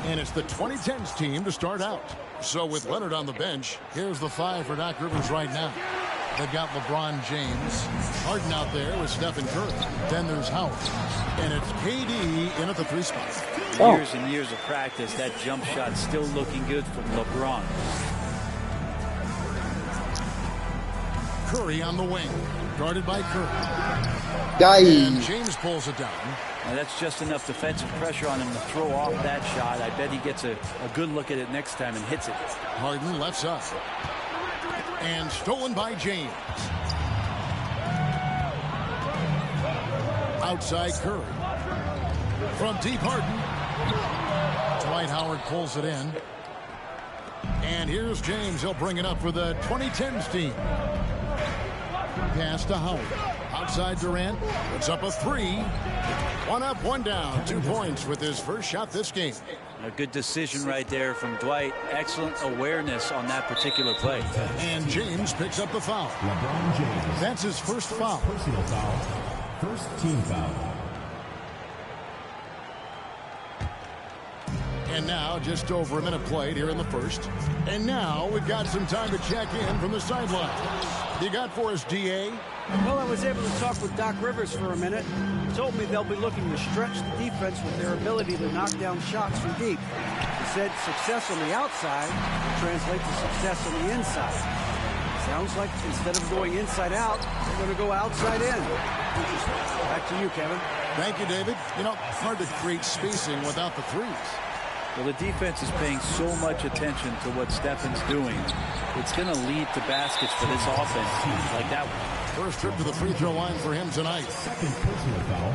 And it's the 2010s team to start out. So with Leonard on the bench, here's the 5 for Doc Rivers right now. They've got LeBron James, Harden out there with Stephen Curry. Then there's Howard. And it's KD in at the 3 spot. Years and years of practice, that jump shot still looking good from LeBron. Curry on the wing, guarded by Curry. And James pulls it down. Now that's just enough defensive pressure on him to throw off that shot. I bet he gets a good look at it next time and hits it. Harden left side. And stolen by James. Outside Curry. From deep, Harden. Dwight Howard pulls it in. And here's James. He'll bring it up for the 2010s team. Pass to Howard. Outside Durant. Puts up a 3. 1 up, 1 down. 2 points with his first shot this game. A good decision right there from Dwight. Excellent awareness on that particular play. And James picks up the foul. LeBron James. That's his first foul. Personal foul. First team foul. And now just over a minute played here in the first. And now we've got some time to check in from the sideline. You got for us, D.A.? Well, I was able to talk with Doc Rivers for a minute. He told me they'll be looking to stretch the defense with their ability to knock down shots from deep. He said success on the outside will translate to success on the inside. Sounds like instead of going inside out, they're going to go outside in. Interesting. Back to you, Kevin. Thank you, David. You know, hard to create spacing without the threes. Well, the defense is paying so much attention to what Stephen's doing. It's going to lead to baskets for this offense like that one. First trip to the free throw line for him tonight. Second personal foul.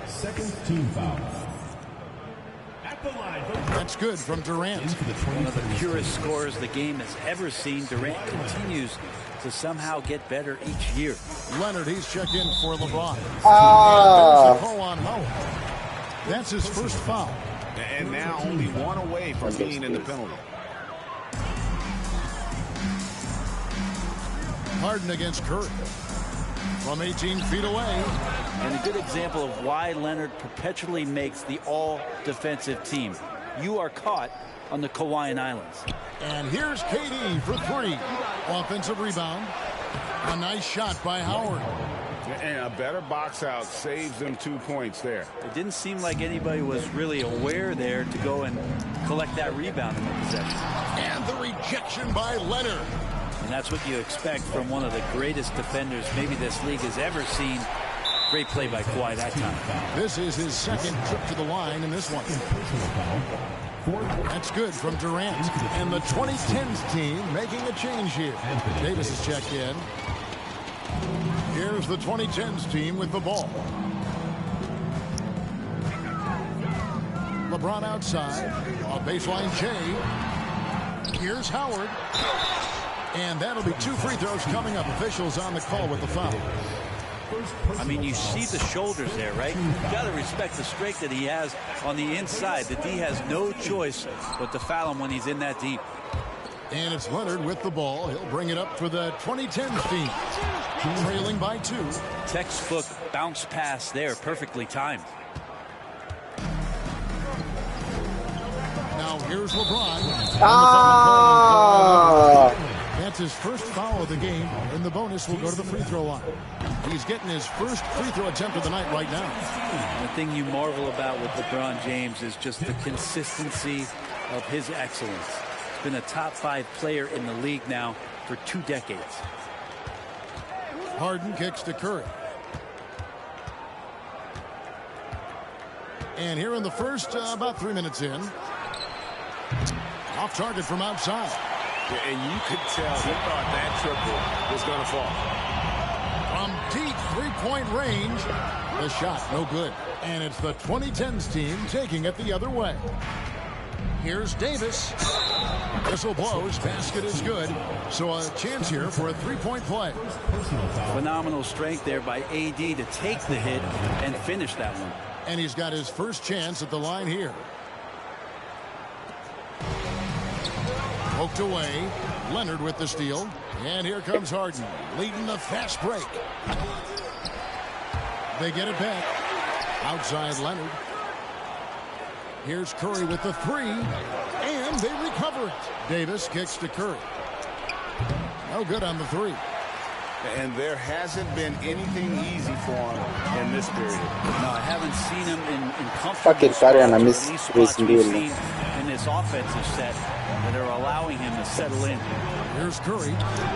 Second team foul. At the line. That's good from Durant. One of the purest scorers the game has ever seen. Durant continues to somehow get better each year. Leonard, he's checked in for LeBron. There's the call on Howard. That's his first foul. And now only 1 away from being in the penalty. Harden against Curry. From 18 feet away. And a good example of why Leonard perpetually makes the all-defensive team. You are caught on the Hawaiian Islands. And here's KD for 3. Offensive rebound. A nice shot by Howard. And a better box out saves them 2 points there. It didn't seem like anybody was really aware there to go and collect that rebound in the possession. And the rejection by Leonard. And that's what you expect from one of the greatest defenders maybe this league has ever seen. Great play by Kawhi that time. This is his second trip to the line in this one. That's good from Durant. And the 2010s team making a change here. Davis is checked in. Here's the 2010s team with the ball. LeBron outside. A baseline Jay. Here's Howard. And that'll be 2 free throws coming up. Officials on the call with the foul. I mean, you see the shoulders there, right? You got to respect the strength that he has on the inside. The D has no choice but to foul him when he's in that deep. And it's Leonard with the ball. He'll bring it up for the 2010s team. Trailing by 2. Textbook bounce pass there, perfectly timed. Now here's LeBron. That's his first foul of the game. And the bonus will go to the free throw line. He's getting his first free throw attempt of the night right now. The thing you marvel about with LeBron James is just the consistency of his excellence. He's been a top 5 player in the league now for 2 decades. Harden kicks to Curry. And here in the first, about 3 minutes in. Off target from outside. Yeah, and you could tell he thought that triple was going to fall. From deep 3-point range. The shot, no good. And it's the 2010s team taking it the other way. Here's Davis. Whistle blows. Basket is good. So a chance here for a 3-point play. Phenomenal strength there by AD to take the hit and finish that one. And he's got his first chance at the line here. Poked away. Leonard with the steal. And here comes Harden, leading the fast break. They get it back. Outside Leonard. Here's Curry with the three, and they recover it. Davis kicks to Curry. No good on the three. And there hasn't been anything easy for him in this period. No, I haven't seen him in comfortable Fucking spots, Curry, I or miss these spots we've Reese seen in this offensive set that are allowing him to settle in. Here's Curry.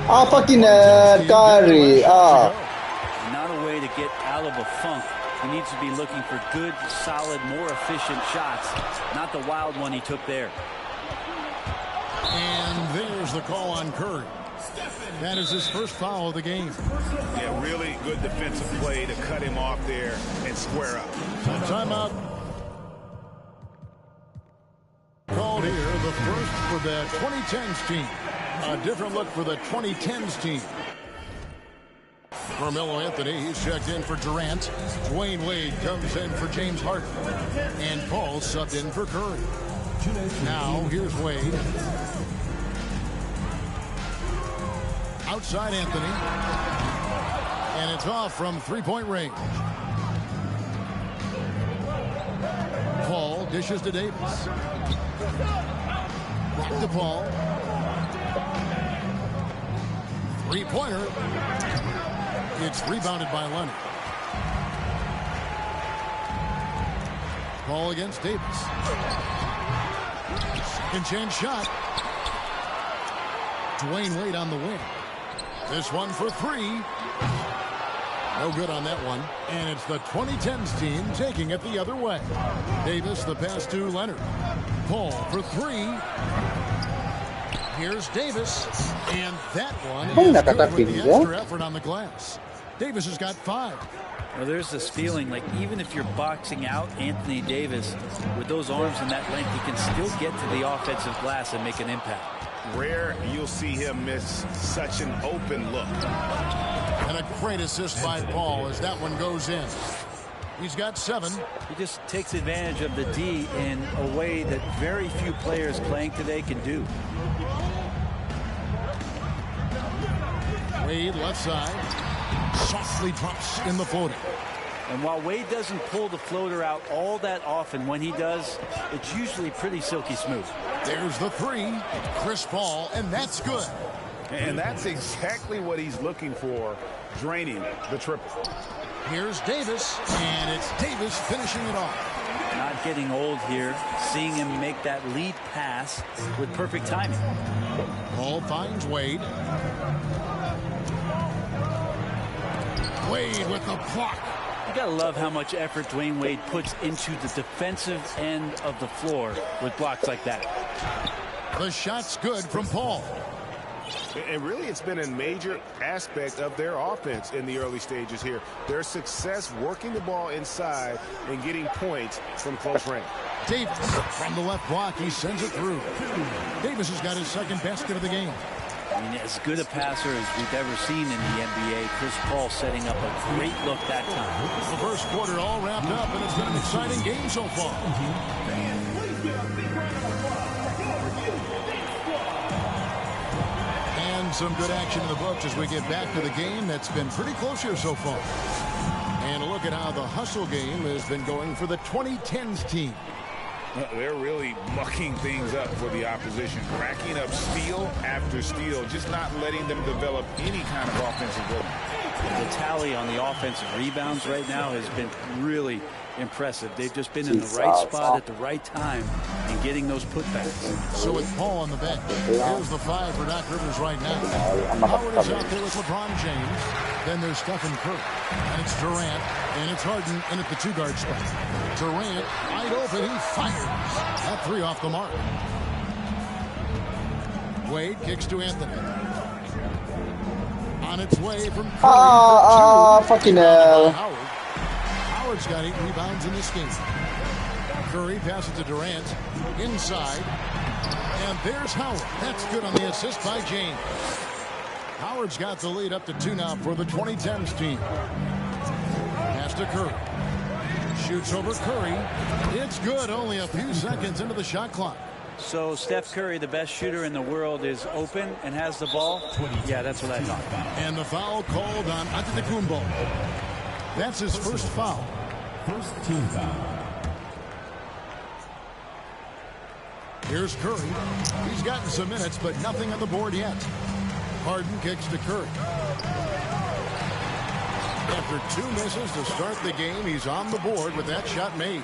Ah, fucking Curry. Ah. Not a way to get out of a funk. He needs to be looking for good, solid, more efficient shots, not the wild one he took there. And there's the call on Curry. That is his first foul of the game. Yeah, really good defensive play to cut him off there and square up. So timeout. Called here, the first for the 2010s team. A different look for the 2010s team. Carmelo Anthony, he's checked in for Durant. Dwayne Wade comes in for James Harden. And Paul subbed in for Curry. Now, here's Wade. Outside Anthony. And it's off from three-point range. Paul dishes to Davis. Back to Paul. Three-pointer. It's rebounded by Leonard. Paul against Davis. Second chance shot. Dwayne Wade on the wing. This one for three. No good on that one. And it's the 2010s team taking it the other way. Davis, the pass to Leonard. Paul for three. Here's Davis. And that one is good with the extra effort on the glass. Davis has got 5. Well, there's this feeling like even if you're boxing out Anthony Davis with those arms and that length, he can still get to the offensive glass and make an impact. Rare you'll see him miss such an open look. And a great assist by Paul as that one goes in. He's got 7. He just takes advantage of the D in a way that very few players playing today can do. Wade left side. Softly drops in the floater. And while Wade doesn't pull the floater out all that often, when he does, it's usually pretty silky smooth. There's the three. Chris Paul, and that's good. And that's exactly what he's looking for, draining the triple. Here's Davis, and it's Davis finishing it off. Not getting old here, seeing him make that lead pass with perfect timing. Paul finds Wade. Wade with the block. You gotta love how much effort Dwayne Wade puts into the defensive end of the floor with blocks like that. The shot's good from Paul. And really, it's been a major aspect of their offense in the early stages here. Their success working the ball inside and getting points from close range. Davis from the left block. He sends it through. Davis has got his second basket of the game. I mean, as good a passer as we've ever seen in the NBA. Chris Paul setting up a great look that time. The first quarter all wrapped up, and it's been an exciting game so far. And some good action in the books as we get back to the game that's been pretty close here so far. And a look at how the hustle game has been going for the 2010s team. They're really mucking things up for the opposition, racking up steal after steal, just not letting them develop any kind of offensive rhythm. The tally on the offensive rebounds right now has been really impressive. They've just been in the right spot at the right time and getting those putbacks. So with Paul on the bench, here's the 5 for Doc Rivers right now. Howard is out there with LeBron James. Then there's Stephen Curry. And it's Durant. And it's Harden in at the 2-guard spot. Durant, wide open, he fires. That 3 off the mark. Wade kicks to Anthony. On its way from Curry. Fucking hell. Howard's got 8 rebounds in this game. Curry passes to Durant. Inside. And there's Howard. That's good on the assist by James. Howard's got the lead up to 2 now for the 2010s team. Pass to Curry. Shoots over Curry. It's good. Only a few seconds into the shot clock. So Steph Curry, the best shooter in the world, is open and has the ball? Yeah, that's what I thought. And the foul called on Antetokounmpo. That's his first foul. First team foul. Here's Curry. He's gotten some minutes, but nothing on the board yet. Harden kicks to Curry. After 2 misses to start the game, he's on the board with that shot made.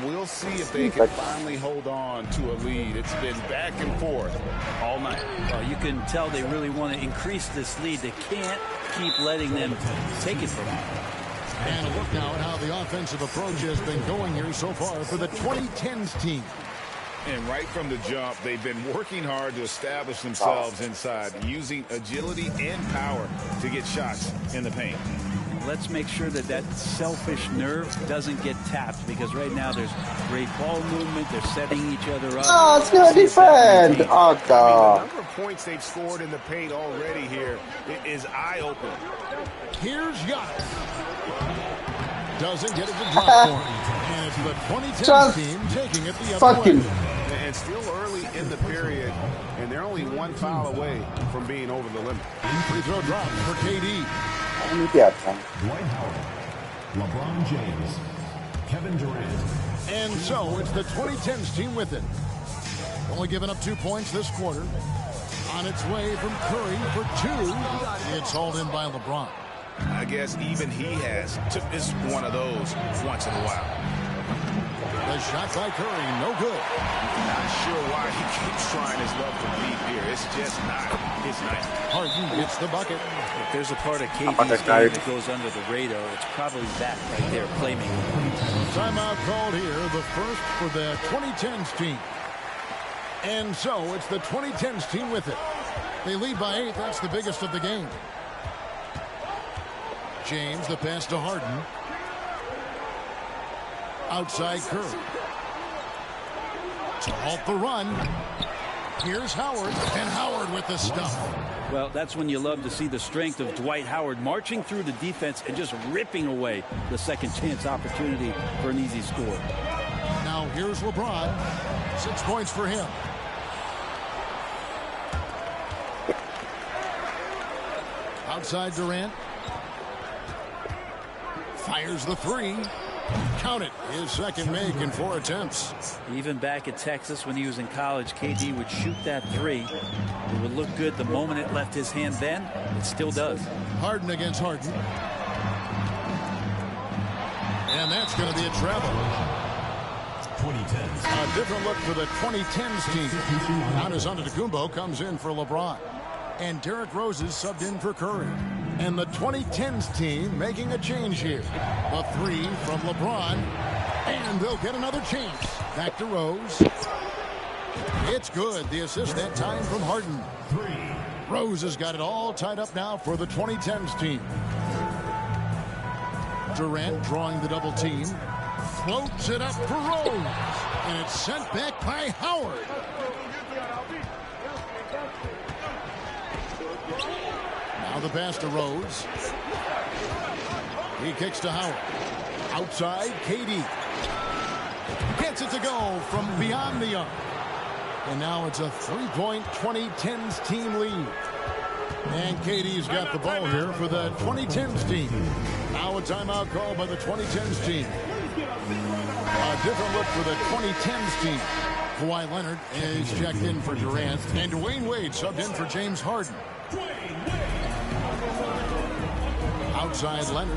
We'll see if they can finally hold on to a lead. It's been back and forth all night. Well, you can tell they really want to increase this lead. They can't keep letting them take it from them. And a look now at how the offensive approach has been going here so far for the 2010s team. And right from the jump, they've been working hard to establish themselves inside, using agility and power to get shots in the paint. Let's make sure that that selfish nerve doesn't get tapped, because right now there's great ball movement. They're setting each other up. Oh, it's gonna defend. Oh, The God. number of points they've scored in the paint already here is eye-opening. Here's Giannis. Doesn't get it to drop for him. And it's the 2010s team taking it the other way. And still early in the period, and they're only 1 foul away from being over the limit. Free throw drops for KD. Dwight Howard, LeBron James, Kevin Durant. And so it's the 2010s team with it. Only giving up 2 points this quarter. On its way from Curry for 2. It's hauled in by LeBron. I guess even he is one of those once in a while. The shot by Curry, no good. Not sure why he keeps trying his luck for deep here. It's just not his night. Harden gets the bucket. If there's a part of KD's game that goes under the radar, it's probably that right there, playmaking. Timeout called here, the first for the 2010s team. And so it's the 2010s team with it. They lead by 8. That's the biggest of the game. James, the pass to Harden. Outside Curry. To halt the run. Here's Howard, and Howard with the stuff. Well, that's when you love to see the strength of Dwight Howard marching through the defense and just ripping away the second chance opportunity for an easy score. Now here's LeBron. 6 points for him. Outside Durant. Fires the 3. Count it. His second make in 4 attempts. Even back at Texas when he was in college, KD would shoot that 3. It would look good the moment it left his hand then. It still does. Harden against Harden. And that's going to be a travel. 2010s. A different look for the 2010s team. Giannis Antetokounmpo comes in for LeBron. And Derrick Rose is subbed in for Curry. And the 2010s team making a change here. A 3 from LeBron. And they'll get another chance. Back to Rose. It's good. The assist that time from Harden. 3. Rose has got it all tied up now for the 2010s team. Durant drawing the double team. Floats it up for Rose. And it's sent back by Howard. Now the pass to Rose. He kicks to Howard. Outside, KD. Gets it to go from beyond the arc. And now it's a 3-point 2010s team lead. And KD's got the ball here for the 2010s team. Now a timeout call by the 2010s team. A different look for the 2010s team. Kawhi Leonard is checked in for Durant. And Dwayne Wade subbed in for James Harden. Outside Leonard.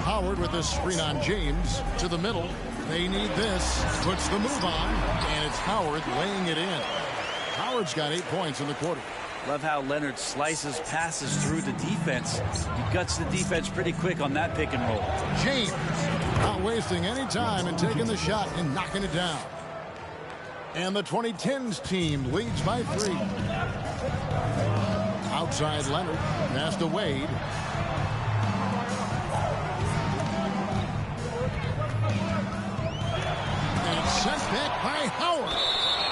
Howard with a screen on James to the middle. They need this. Puts the move on. And it's Howard laying it in. Howard's got 8 points in the quarter. Love how Leonard slices passes through the defense. He guts the defense pretty quick on that pick and roll. James not wasting any time and taking the shot and knocking it down. And the 2010s team leads by 3. Outside Leonard. Pass to Wade. And sent back by Howard.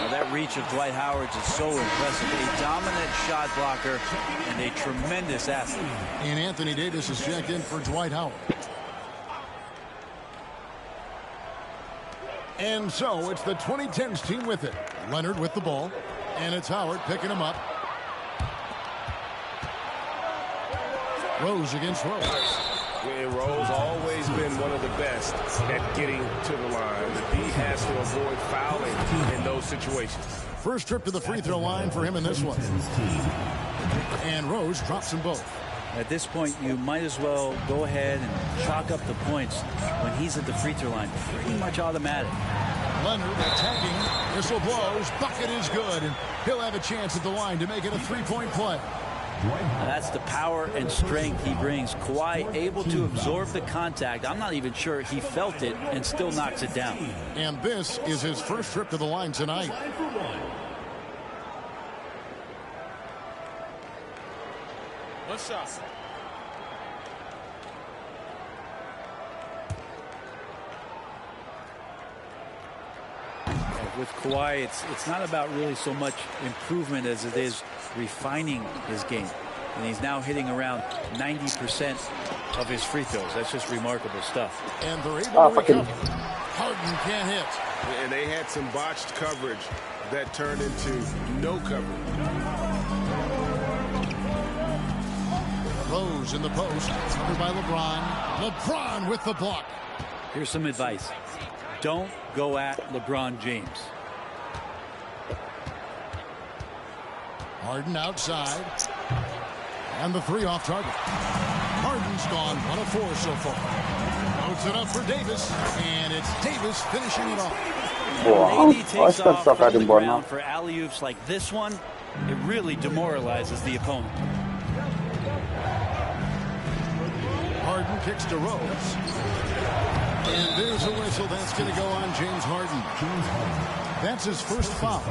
Now that reach of Dwight Howard is so impressive. A dominant shot blocker and a tremendous athlete. And Anthony Davis is checked in for Dwight Howard. And so it's the 2010s team with it. Leonard with the ball. And it's Howard picking him up. Rose against Rose. And Rose always been one of the best at getting to the line. The D has to avoid fouling in those situations. First trip to the free throw line for him in this one. And Rose drops them both. At this point, you might as well go ahead and chalk up the points when he's at the free throw line. Pretty much automatic. Leonard attacking. Whistle blows. Bucket is good. And he'll have a chance at the line to make it a three-point play. Now that's the power and strength he brings. Kawhi able to absorb the contact. I'm not even sure he felt it and still knocks it down. And this is his first trip to the line tonight. What's up? With Kawhi, it's not about really so much improvement as it is refining his game. And he's now hitting around 90% of his free throws. That's just remarkable stuff. And they're able to recover. Harden can't hit. And they had some botched coverage that turned into no coverage. Rose in the post, covered by LeBron. LeBron with the block. Here's some advice. Don't go at LeBron James. Harden outside. And the three off target. Harden's gone 1 of 4 so far. Puts it up for Davis. And it's Davis finishing it off. When AD takes off from the ground for alley-oops like this one, it really demoralizes the opponent. Harden kicks to Rose. And there's a whistle that's going to go on James Harden. That's his first foul.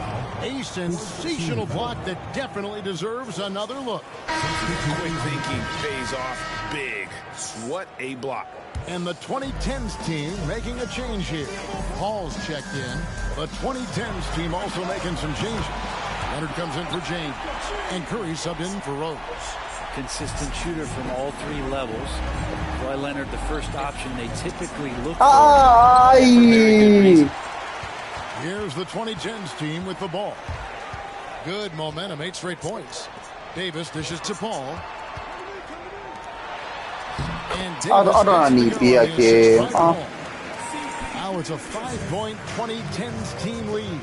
A sensational block that definitely deserves another look. Quick thinking pays off big. What a block. And the 2010s team making a change here. Paul's checked in. The 2010s team also making some changes. Leonard comes in for James. And Curry subbed in for Rose. Consistent shooter from all three levels. Kawhi Leonard, the first option they typically look for. Here's the 2010s team with the ball. Good momentum, 8 straight points. Davis dishes to Paul. And Davis I don't need beer game. Now it's a 5-point 2010s team lead.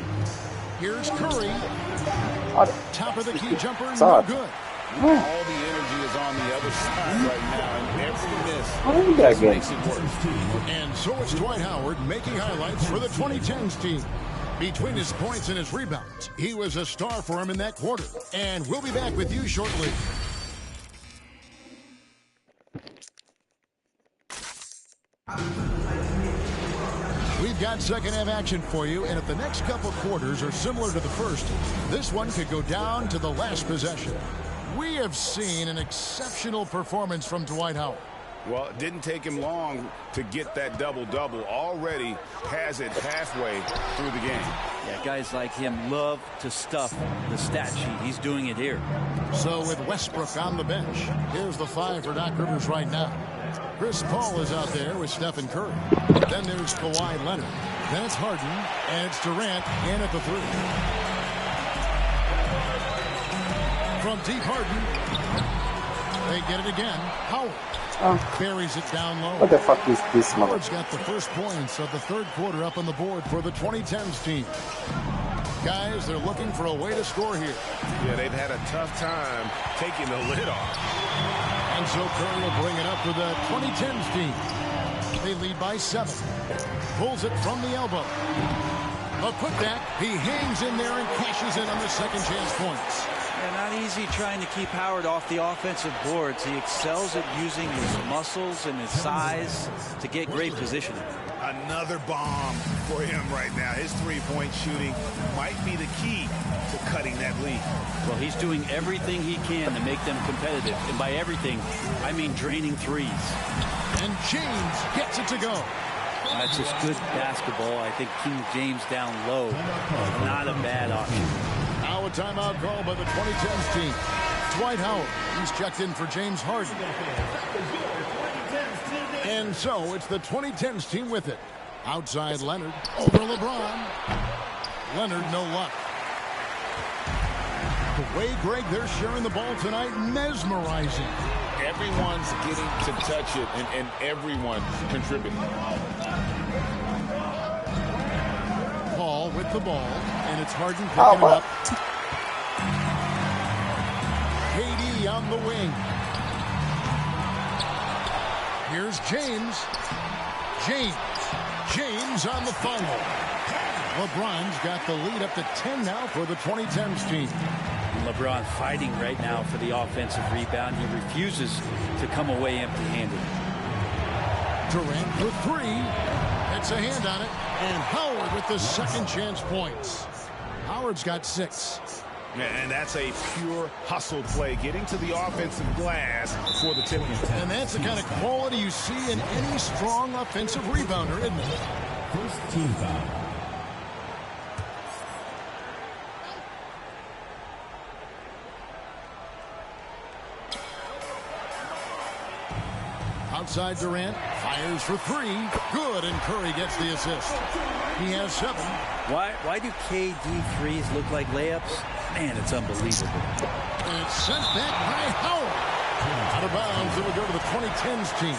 Here's Curry. Top of the key jumper, no good. All the energy is on the other side right now, and every miss makes it worse. And so it's Dwight Howard making highlights for the 2010s team. Between his points and his rebounds, he was a star for him in that quarter. And we'll be back with you shortly. We've got second half action for you, and if the next couple quarters are similar to the first, this one could go down to the last possession. We have seen an exceptional performance from Dwight Howard. Well, it didn't take him long to get that double-double. Already has it halfway through the game. Yeah, guys like him love to stuff the stat sheet. He's doing it here. So with Westbrook on the bench, here's the 5 for Doc Rivers right now. Chris Paul is out there with Stephen Curry. Then there's Kawhi Leonard. Then it's Harden, and it's Durant in at the 3. From deep, Harden. They get it again. Howard buries it down low. What the fuck is this, mother? Howard's got the first points of the third quarter up on the board for the 2010s team. Guys, they're looking for a way to score here. Yeah, they've had a tough time taking the lid off. And so Curry will bring it up for the 2010s team. They lead by 7. Pulls it from the elbow. A putback. He hangs in there and cashes in on the second chance points. Yeah, not easy trying to keep Howard off the offensive boards. He excels at using his muscles and his size to get great positioning. Another bomb for him right now. His three-point shooting might be the key to cutting that lead. Well, he's doing everything he can to make them competitive. And by everything, I mean draining threes. And James gets it to go. That's just good basketball. I think King James down low, not a bad option. Now a timeout call by the 2010s team. Dwight Howard, he's checked in for James Harden. And so it's the 2010s team with it. Outside Leonard, over LeBron. Leonard, no luck. The way, Greg, they're sharing the ball tonight, mesmerizing. Everyone's getting to touch it, and everyone contributing. Paul with the ball, and it's Harden picking it up. KD on the wing. Here's James. James on the funnel. LeBron's got the lead up to 10 now for the 2010s team. LeBron fighting right now for the offensive rebound. He refuses to come away empty-handed. Durant for three. It's a hand on it. And Howard with the second chance points. Howard's got 6. And that's a pure hustle play, getting to the offensive glass for the tip. And that's the kind of quality you see in any strong offensive rebounder, isn't it? First team foul. Outside Durant, fires for 3. Good, and Curry gets the assist. He has 7. Why do KD threes look like layups? Man, it's unbelievable. And it's sent back by Howard. Out of bounds, it will go to the 2010s team.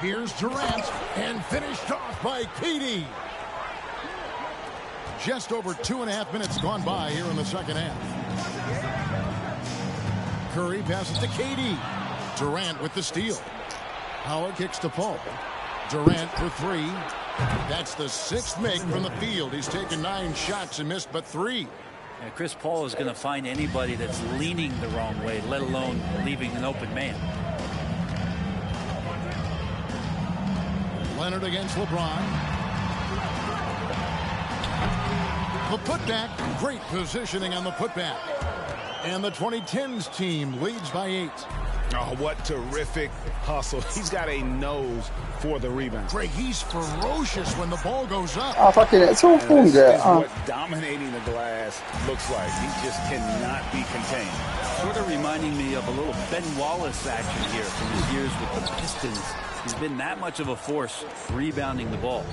Here's Durant, and finished off by KD. Just over 2.5 minutes gone by here in the second half. Curry passes to KD. Durant with the steal. Howard kicks to Paul. Durant for 3. That's the 6th make from the field. He's taken 9 shots and missed but 3. And Chris Paul is going to find anybody that's leaning the wrong way, let alone leaving an open man. Leonard against LeBron. The putback. Great positioning on the putback. And the 2010s team leads by 8. Oh, what terrific hustle. He's got a nose for the rebound. Greg, he's ferocious when the ball goes up. Fucking it's so cool. This is what dominating the glass looks like. He just cannot be contained. Sort of reminding me of a little Ben Wallace action here from his years with the Pistons. He's been that much of a force rebounding the ball.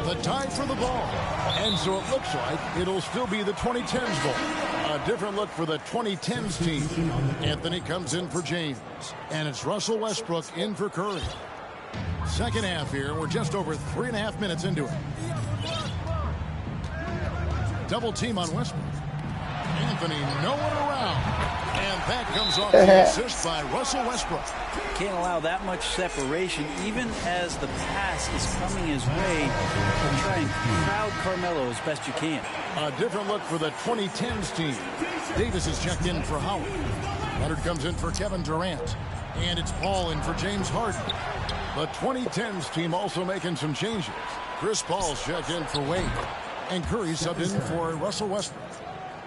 The tie for the ball. And so it looks like it'll still be the 2010s ball. A different look for the 2010s team. Anthony comes in for James. And it's Russell Westbrook in for Curry. Second half here. We're just over 3.5 minutes into it. Double team on Westbrook. Anthony nowhere around. And that comes off the assist by Russell Westbrook. Can't allow that much separation, even as the pass is coming his way. Try and crowd Carmelo as best you can. A different look for the 2010s team. Davis is checked in for Howard. Leonard comes in for Kevin Durant. And it's Paul in for James Harden. The 2010s team also making some changes. Chris Paul's checked in for Wade. And Curry subbed in for Russell Westbrook.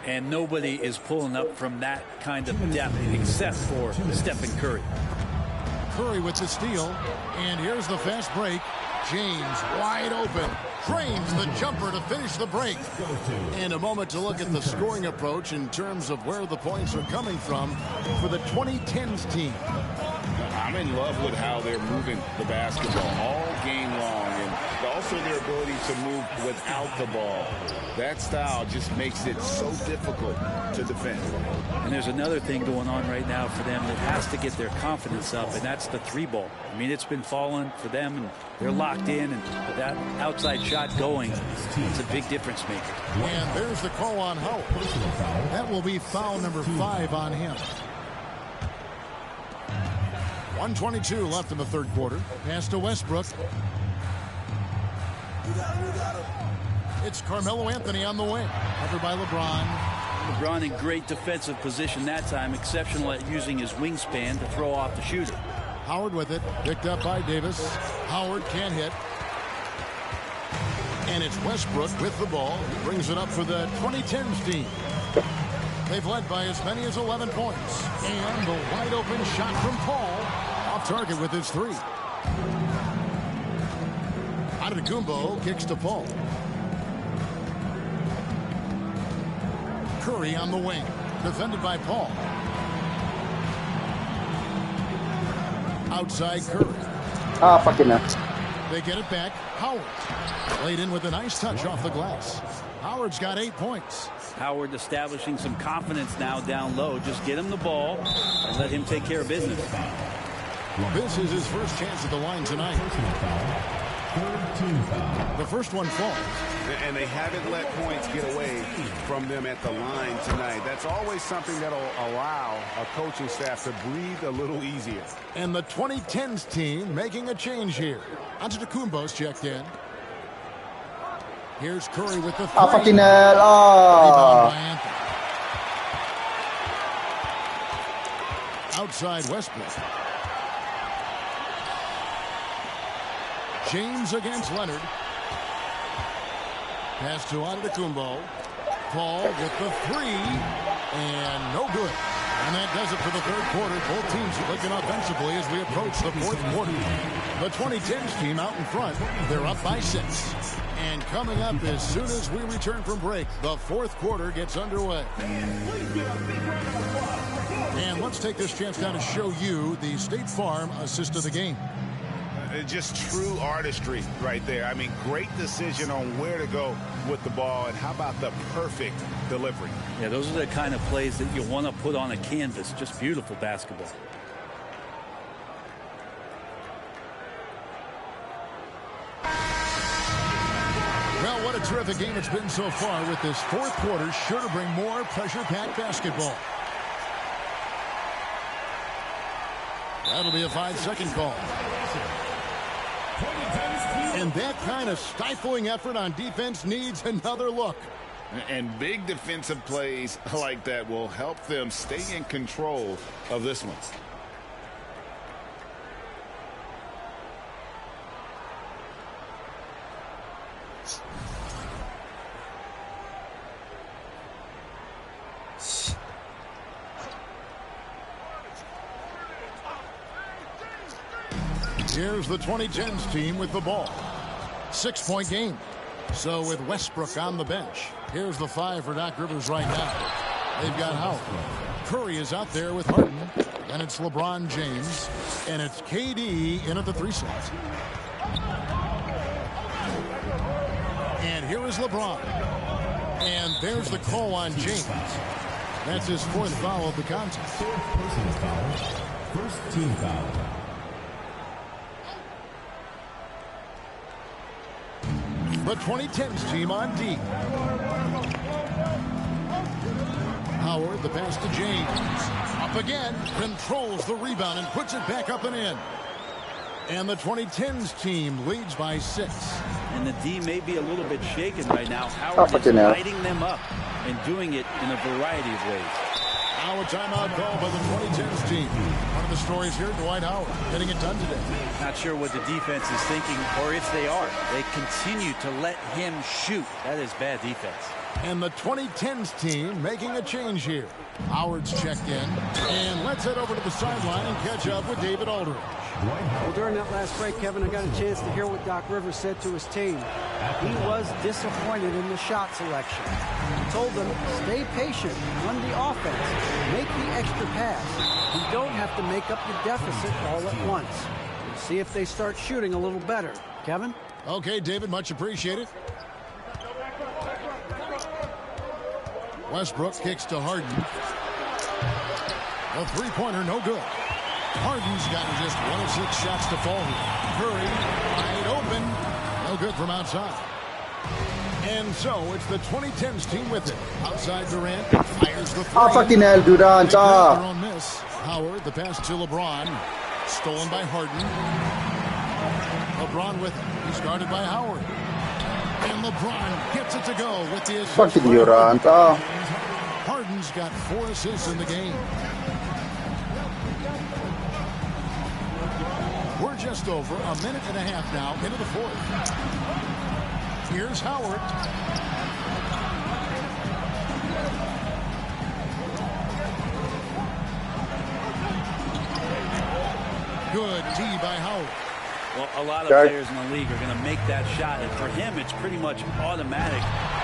And nobody is pulling up from that kind of depth except for Stephen Curry. Curry with the steal. And here's the fast break. James wide open. Drains the jumper to finish the break. And a moment to look at the scoring approach in terms of where the points are coming from for the 2010s team. I'm in love with how they're moving the basketball all game long, and also their ability to move without the ball. That style just makes it so difficult to defend. And there's another thing going on right now for them that has to get their confidence up, and that's the 3-ball. I mean, it's been falling for them, and they're locked in, and that outside shot going, it's a big difference maker. And there's the call on Howard. That will be foul number 5 on him. 1:22 left in the third quarter. Pass to Westbrook. It's Carmelo Anthony on the wing. Covered by LeBron. LeBron in great defensive position that time. Exceptional at using his wingspan to throw off the shooter. Howard with it. Picked up by Davis. Howard can't hit. And it's Westbrook with the ball. Brings it up for the 2010s team. They've led by as many as 11 points. And the wide open shot from Paul. Off target with his 3. Antetokounmpo kicks to Paul. Curry on the wing. Defended by Paul. Outside Curry. Fucking nuts. They get it back. Howard. Laid in with a nice touch off the glass. Howard's got 8 points. Howard establishing some confidence now down low. Just get him the ball and let him take care of business. This is his first chance at the line tonight. Third team foul. The first one falls. And they haven't let points get away from them at the line tonight. That's always something that'll allow a coaching staff to breathe a little easier. And the 2010s team making a change here. Antetokounmpo's checked in. Here's Curry with the three. fucking hell. Rebound by Anthony. Outside Westbrook. James against Leonard. Pass to Antetokounmpo. Paul with the three. And no good. And that does it for the third quarter. Both teams are looking offensively as we approach the fourth quarter. The 2010s team out in front. They're up by 6. And coming up as soon as we return from break, the fourth quarter gets underway. And let's take this chance now to show you the State Farm assist of the game. Just true artistry right there. I mean, great decision on where to go with the ball, and how about the perfect delivery? Yeah, those are the kind of plays that you want to put on a canvas. Just beautiful basketball. Well, what a terrific game it's been so far, with this fourth quarter sure to bring more pressure-packed basketball. That'll be a 5-second call. And that kind of stifling effort on defense needs another look. And big defensive plays like that will help them stay in control of this one. Here's the 2010s team with the ball. 6-point game. So with Westbrook on the bench, here's the 5 for Doc Rivers right now. They've got Howard. Curry is out there with Harden. Then it's LeBron James. And it's KD in at the 3 slot. And here is LeBron. And there's the call on James. That's his 4th foul of the contest. Personal foul. First team foul. The 2010s team on D. Howard, the pass to James. Up again, controls the rebound and puts it back up and in. And the 2010s team leads by 6. And the D may be a little bit shaken right now. Howard is lighting them up and doing it in a variety of ways. Now a timeout call by the 2010s team. One of the stories here, Dwight Howard getting it done today. Not sure what the defense is thinking, or if they are. They continue to let him shoot. That is bad defense. And the 2010s team making a change here. Howard's checked in. And let's head over to the sideline and catch up with David Aldridge. Well, during that last break, Kevin, I got a chance to hear what Doc Rivers said to his team. He was disappointed in the shot selection. He told them, stay patient, run the offense, make the extra pass. You don't have to make up the deficit all at once. We'll see if they start shooting a little better. Kevin? Okay, David, much appreciated. Westbrook kicks to Harden. A three-pointer, no good. Harden's gotten just 1 of 6 shots to fall here. Curry, wide open. No good from outside. And so it's the 2010s team with it. Outside Durant, fires the three. fucking hell, Durant. Their own miss. Howard, the pass to LeBron. Stolen by Harden. LeBron with it. He's guarded by Howard. And LeBron gets it to go with the assist. Fucking Durant. Harden's got 4 assists in the game. We're just over a minute and a half now into the 4th. Here's Howard. Good D by Howard. Well, a lot of players in the league are going to make that shot, and for him, it's pretty much automatic.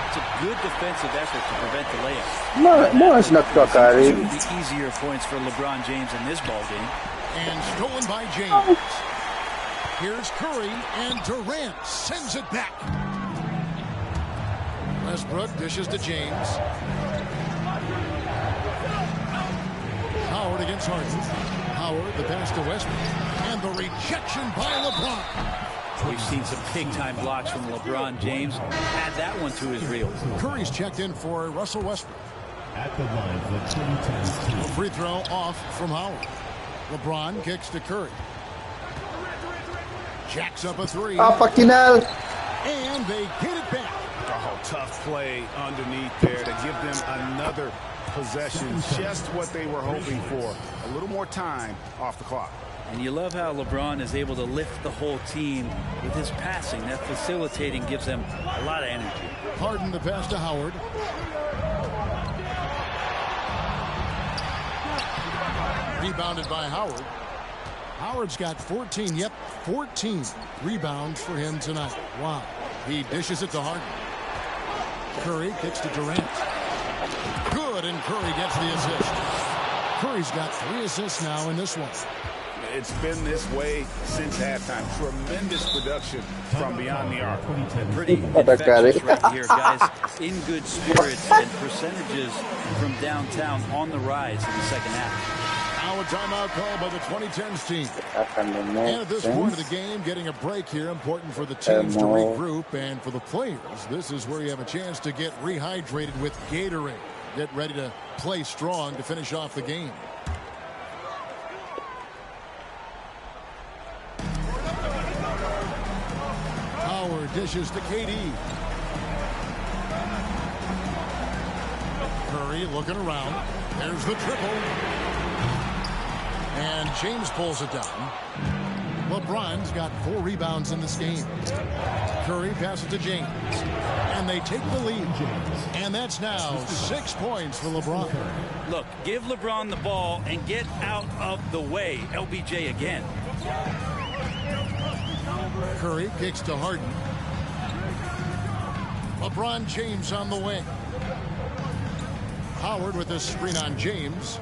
It's a good defensive effort to prevent the layup. No, it's not Kakari. Two of the easier points for LeBron James in this ball game. And stolen by James. Here's Curry, and Durant sends it back. Westbrook dishes to James. Howard against Harden. Howard, the pass to Westbrook. And the rejection by LeBron. We've seen some big-time blocks from LeBron James. Add that one to his reel. Curry's checked in for Russell Westbrook. At the line for the 2010 team. Free throw off from Howard. LeBron kicks to Curry. Jacks up a three. Kinal. And they get it back. Oh, tough play underneath there to give them another possession. Just what they were hoping for. A little more time off the clock. And you love how LeBron is able to lift the whole team with his passing. That facilitating gives them a lot of energy. Harden the pass to Howard. Rebounded by Howard. Howard's got 14, 14 rebounds for him tonight. Wow. He dishes it to Harden. Curry kicks to Durant. Good, and Curry gets the assist. Curry's got 3 assists now in this one. It's been this way since halftime. Tremendous production from beyond the arc. Pretty infectious right here, guys. In good spirits and percentages from downtown on the rise in the second half. Now a timeout call by the 2010s team. And at this point of the game, getting a break here, important for the teams to regroup, and for the players, this is where you have a chance to get rehydrated with Gatorade. Get ready to play strong to finish off the game. Howard dishes to KD. Curry looking around. There's the triple. And James pulls it down. LeBron's got 4 rebounds in this game. Curry passes to James. And they take the lead. And that's now 6 points for LeBron. Look, give LeBron the ball and get out of the way. LBJ again. Curry kicks to Harden. LeBron James on the wing. Howard with a screen on James.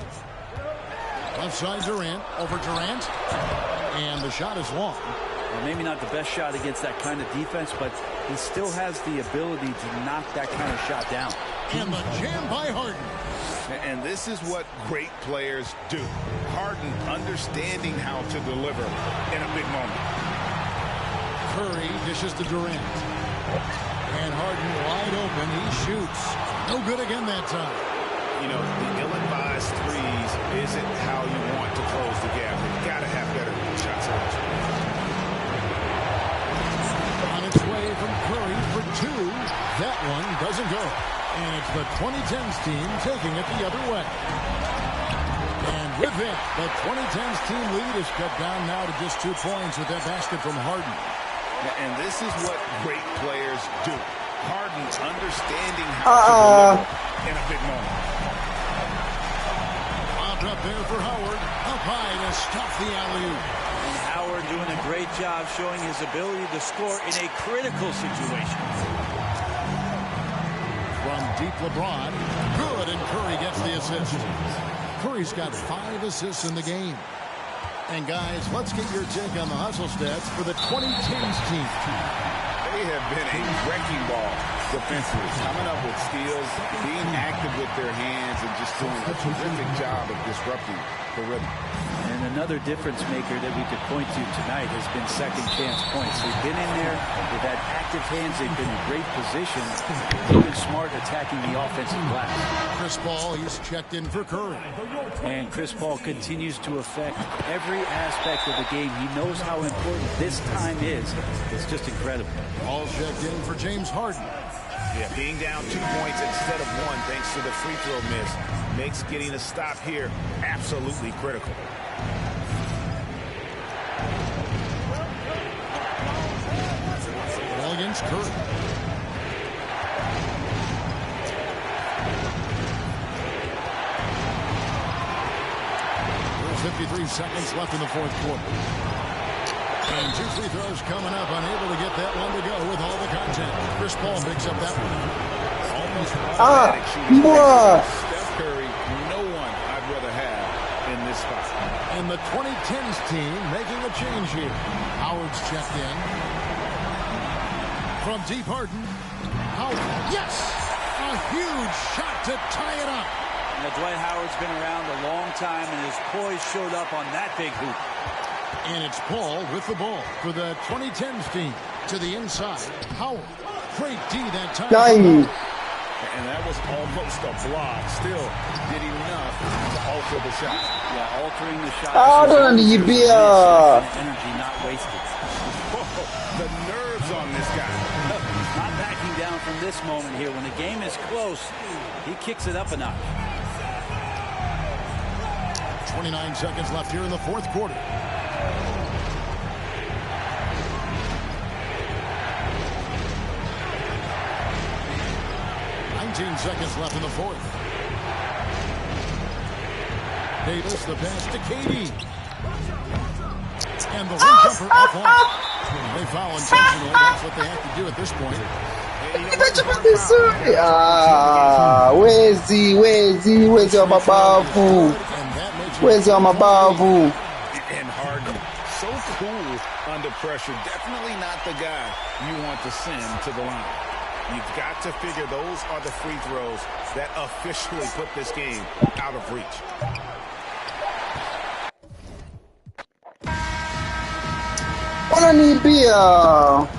Left side Durant, over Durant, and the shot is long. Well, maybe not the best shot against that kind of defense, but he still has the ability to knock that kind of shot down. And the jam by Harden. And this is what great players do. Harden understanding how to deliver in a big moment. Curry dishes to Durant. And Harden wide open, he shoots. No good again that time. You know, the ill-advised threes isn't how you want to close the gap. You've got to have better shot selection. On its way from Curry for 2. That one doesn't go. And it's the 2010s team taking it the other way. And with it, the 2010s team lead is cut down now to just 2 points with that basket from Harden. And this is what great players do. Harden understanding how to deliver in a big moment. Up there for Howard, up high to stop the alley-oop. And Howard doing a great job showing his ability to score in a critical situation. From deep LeBron, good, and Curry gets the assist. Curry's got 5 assists in the game. And guys, let's get your take on the hustle stats for the 2010s team. They have been a wrecking ball defensively, coming up with steals, being active with their hands, and just doing a terrific job of disrupting the rhythm. And another difference maker that we could point to tonight has been second chance points. They've been in there, they've had active hands, they've been in great position. They've been smart attacking the offensive glass. Chris Paul, he's checked in for Curry. And Chris Paul continues to affect every aspect of the game. He knows how important this time is. It's just incredible. All checked in for James Harden. Yeah, being down 2 points instead of 1 thanks to the free throw miss makes getting a stop here absolutely critical. Ball against Curry. There's 53 seconds left in the 4th quarter. And 2 free throws coming up, unable to get that one to go with all the contact. Chris Paul picks up that one. Almost automatic shooting. Steph Curry, no one I'd rather have in this spot. And the 2010s team making a change here. Howard's checked in. From deep Harden. Howard, yes! A huge shot to tie it up. Now, Dwight Howard's been around a long time, and his poise showed up on that big hoop. And it's Paul with the ball for the 2010s team. To the inside, Howard. Great D that time. Nice. And that was almost a block. Still did enough to alter the shot. Yeah, altering the shot. don't need to be energy not wasted. Whoa, the nerves on this guy. Not backing down from this moment here. When the game is close, he kicks it up a notch. 29 seconds left here in the fourth quarter. Seconds left in the fourth. Davis, the pass to KD. And the rim jumper offline. They foul intentionally. That's what they have to do at this point. Where's your mabavu? Where's your mabavu? And Harden, so cool under pressure. Definitely not the guy you want to send to the line. You've got to figure those are the free throws that officially put this game out of reach. Wanna need beer?